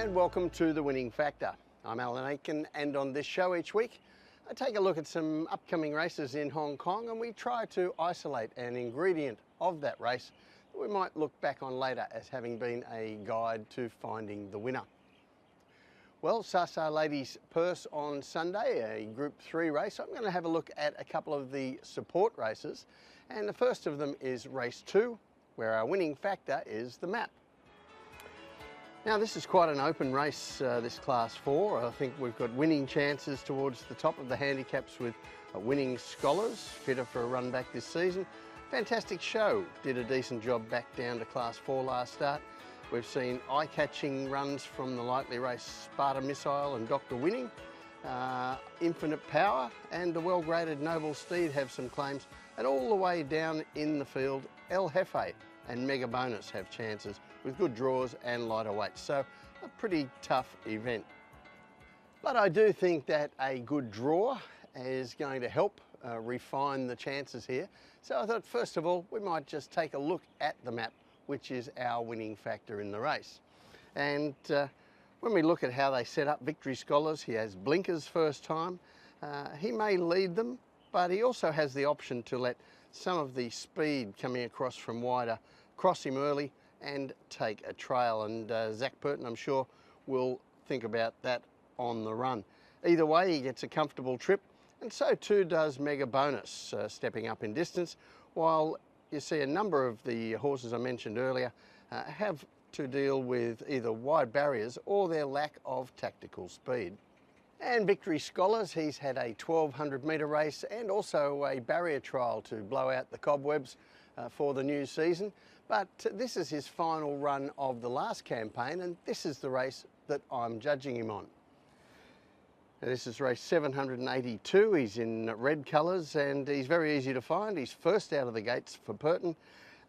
Hi and welcome to The Winning Factor. I'm Alan Aitken, and on this show each week I take a look at some upcoming races in Hong Kong and we try to isolate an ingredient of that race that we might look back on later as having been a guide to finding the winner. Well, Sha Tin Ladies Purse on Sunday, a Group 3 race. I'm going to have a look at a couple of the support races, and the first of them is race 2, where our winning factor is the map. Now this is quite an open race, this Class 4. I think we've got winning chances towards the top of the handicaps with Winning Scholars, fitter for a run back this season. Fantastic Show did a decent job back down to Class 4 last start. We've seen eye-catching runs from the lightly raced Sparta Missile and Dr. Winning. Infinite Power and the well-graded Noble Steed have some claims, and all the way down in the field, El Jefe and Mega Bonus have chances with good draws and lighter weights, so a pretty tough event. But I do think that a good draw is going to help refine the chances here. So I thought first of all we might just take a look at the map, which is our winning factor in the race. And when we look at how they set up Victory Scholars, he has blinkers first time. He may lead them, but he also has the option to let some of the speed coming across from wider cross him early and take a trail, and Zach Burton, I'm sure, will think about that on the run. Either way, he gets a comfortable trip, and so too does Mega Bonus, stepping up in distance, while you see a number of the horses I mentioned earlier have to deal with either wide barriers or their lack of tactical speed. And Victory Scholars, he's had a 1200 metre race and also a barrier trial to blow out the cobwebs for the new season. But this is his final run of the last campaign, and this is the race that I'm judging him on. Now, this is race 782. He's in red colours and he's very easy to find. He's first out of the gates for Burton,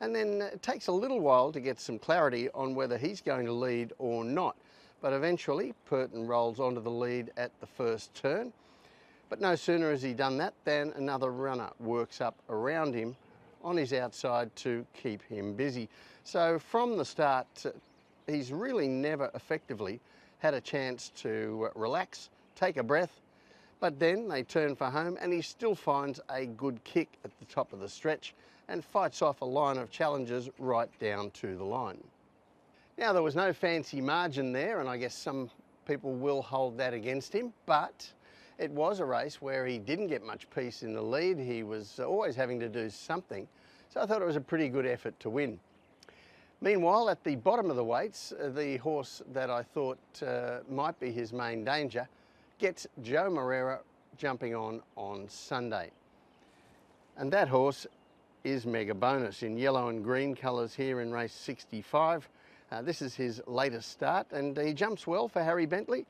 and then it takes a little while to get some clarity on whether he's going to lead or not. But eventually Burton rolls onto the lead at the first turn. But no sooner has he done that than another runner works up around him on his outside to keep him busy. So from the start, he's really never effectively had a chance to relax, take a breath, but then they turn for home and he still finds a good kick at the top of the stretch and fights off a line of challengers right down to the line. Now, there was no fancy margin there, and I guess some people will hold that against him, but it was a race where he didn't get much peace in the lead. He was always having to do something, so I thought it was a pretty good effort to win. Meanwhile, at the bottom of the weights, the horse that I thought might be his main danger gets Joe Moreira jumping on Sunday. And that horse is Mega Bonus in yellow and green colours here in race 65. This is his latest start, and he jumps well for Harry Bentley.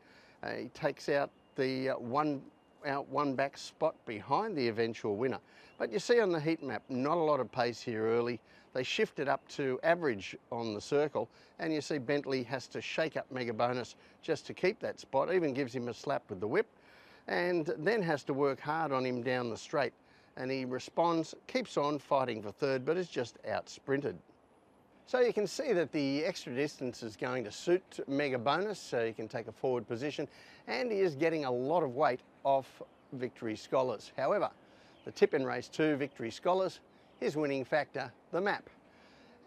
He takes out the one back spot behind the eventual winner. But you see on the heat map, not a lot of pace here early. They shift it up to average on the circle, and you see Bentley has to shake up Mega Bonus just to keep that spot, even gives him a slap with the whip, and then has to work hard on him down the straight. And he responds, keeps on fighting for third, but is just out sprinted. So you can see that the extra distance is going to suit Mega Bonus, so he can take a forward position, and he is getting a lot of weight off Victory Scholars. However, the tip in race 2, Victory Scholars, his winning factor, the map.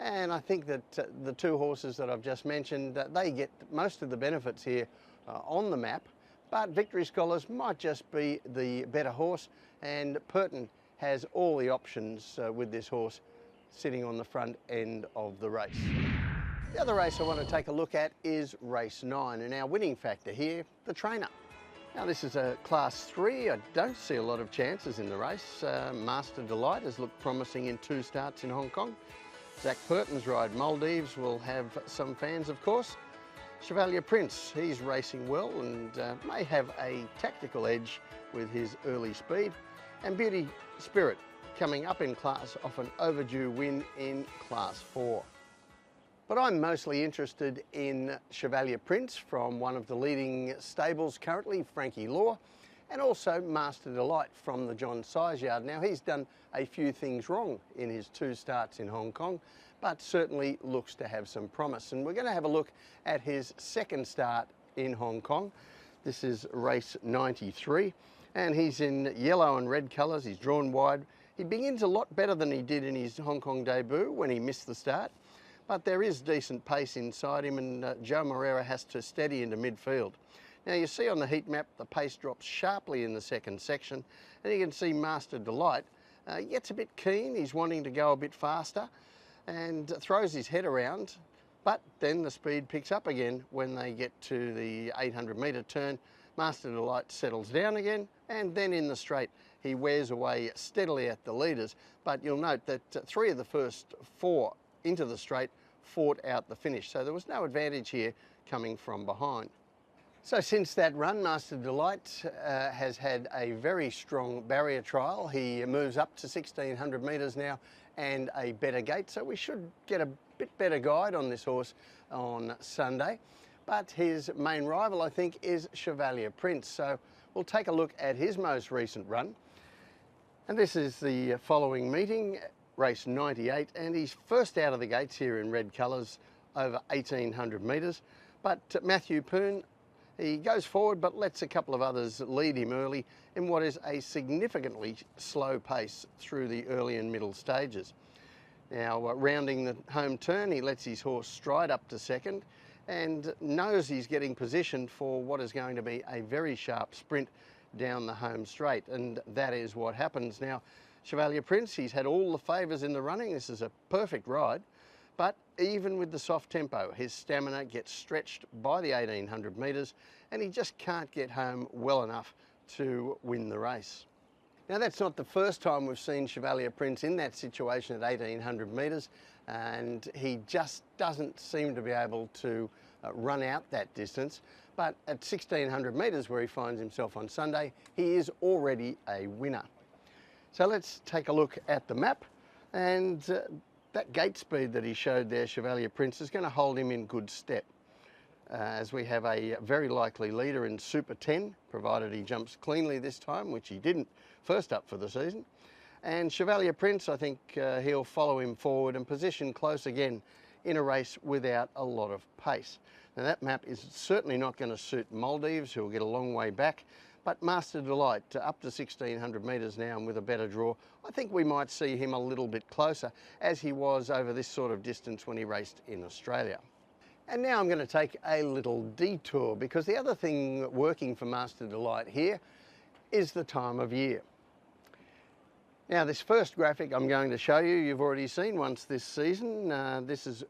And I think that the two horses that I've just mentioned, they get most of the benefits here on the map, but Victory Scholars might just be the better horse, and Burton has all the options with this horse sitting on the front end of the race. The other race I want to take a look at is race 9, and our winning factor here, the trainer. Now this is a Class 3. I don't see a lot of chances in the race. Master Delight has looked promising in 2 starts in Hong Kong. Zach Burton's ride Maldives will have some fans, of course. Chevalier Prince, he's racing well and may have a tactical edge with his early speed. And Beauty Spirit, coming up in class off an overdue win in Class 4. But I'm mostly interested in Chevalier Prince from one of the leading stables currently, Frankie Law. and also Master Delight from the John Size Yard. Now, he's done a few things wrong in his 2 starts in Hong Kong, but certainly looks to have some promise. And we're going to have a look at his 2nd start in Hong Kong. This is race 93, and he's in yellow and red colours. He's drawn wide. He begins a lot better than he did in his Hong Kong debut when he missed the start, but there is decent pace inside him, and Joe Moreira has to steady into midfield. Now, you see on the heat map the pace drops sharply in the 2nd section, and you can see Master Delight gets a bit keen. He's wanting to go a bit faster and throws his head around, but then the speed picks up again when they get to the 800 metre turn. Master Delight settles down again, and then in the straight he wears away steadily at the leaders, but you'll note that 3 of the first 4 into the straight fought out the finish, so there was no advantage here coming from behind. So since that run, Master Delight has had a very strong barrier trial. He moves up to 1600 metres now and a better gate, so we should get a bit better guide on this horse on Sunday. But his main rival, I think, is Chevalier Prince, so we'll take a look at his most recent run. And this is the following meeting, race 98, and he's first out of the gates here in red colours over 1800 metres. But Matthew Poon, he goes forward but lets a couple of others lead him early in what is a significantly slow pace through the early and middle stages. Now, rounding the home turn, he lets his horse stride up to 2nd and knows he's getting positioned for what is going to be a very sharp sprint down the home straight, and that is what happens. Now, Chevalier Prince, he's had all the favours in the running. This is a perfect ride, but even with the soft tempo, his stamina gets stretched by the 1800 metres and he just can't get home well enough to win the race. Now, that's not the first time we've seen Chevalier Prince in that situation at 1800 metres, and he just doesn't seem to be able to run out that distance. But at 1600 metres, where he finds himself on Sunday, he is already a winner. So let's take a look at the map, and that gate speed that he showed there, Chevalier Prince, is going to hold him in good step, as we have a very likely leader in Super 10, provided he jumps cleanly this time, which he didn't first up for the season. And Chevalier Prince, I think he'll follow him forward and position close again in a race without a lot of pace. Now, that map is certainly not going to suit Maldives, who'll get a long way back, but Master Delight up to 1600 metres now and with a better draw, I think we might see him a little bit closer, as he was over this sort of distance when he raced in Australia. And now I'm going to take a little detour, because the other thing working for Master Delight here is the time of year. Now, this first graphic I'm going to show you, you've already seen once this season. This is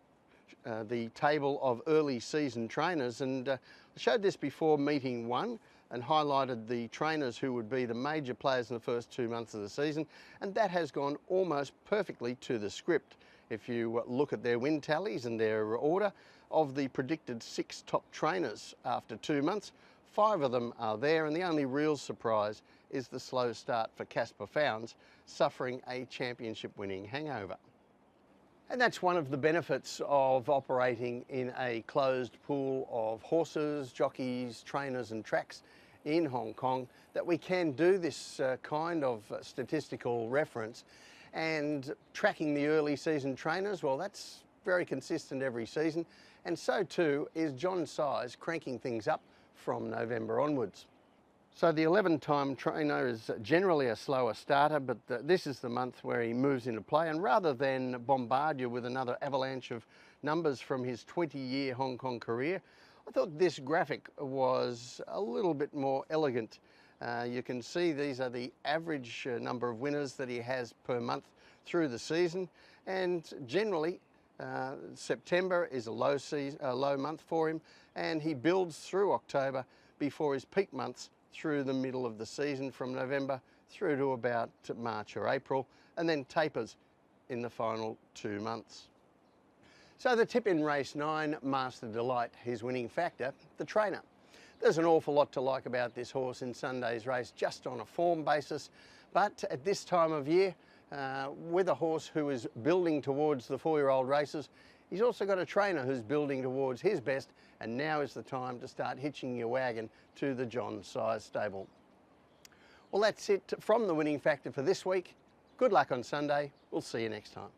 the table of early season trainers, and I showed this before meeting 1 and highlighted the trainers who would be the major players in the first 2 months of the season, and that has gone almost perfectly to the script. If you look at their win tallies and their order of the predicted 6 top trainers after 2 months, 5 of them are there, and the only real surprise is the slow start for Casper Founds, suffering a championship winning hangover. And that's one of the benefits of operating in a closed pool of horses, jockeys, trainers and tracks in Hong Kong, that we can do this kind of statistical reference. And tracking the early season trainers, well, that's very consistent every season, and so too is John Size cranking things up from November onwards. So the 11-time trainer is generally a slower starter, but this is the month where he moves into play, and rather than bombard you with another avalanche of numbers from his 20-year Hong Kong career, I thought this graphic was a little bit more elegant. You can see these are the average number of winners that he has per month through the season, and generally September is a low month for him, and he builds through October before his peak months through the middle of the season, from November through to about March or April, and then tapers in the final 2 months. So the tip in race 9, Master Delight, his winning factor, the trainer. There's an awful lot to like about this horse in Sunday's race just on a form basis, but at this time of year, with a horse who is building towards the 4-year-old races, he's also got a trainer who's building towards his best, and now is the time to start hitching your wagon to the John Size stable. Well, that's it from the Winning Factor for this week. Good luck on Sunday. We'll see you next time.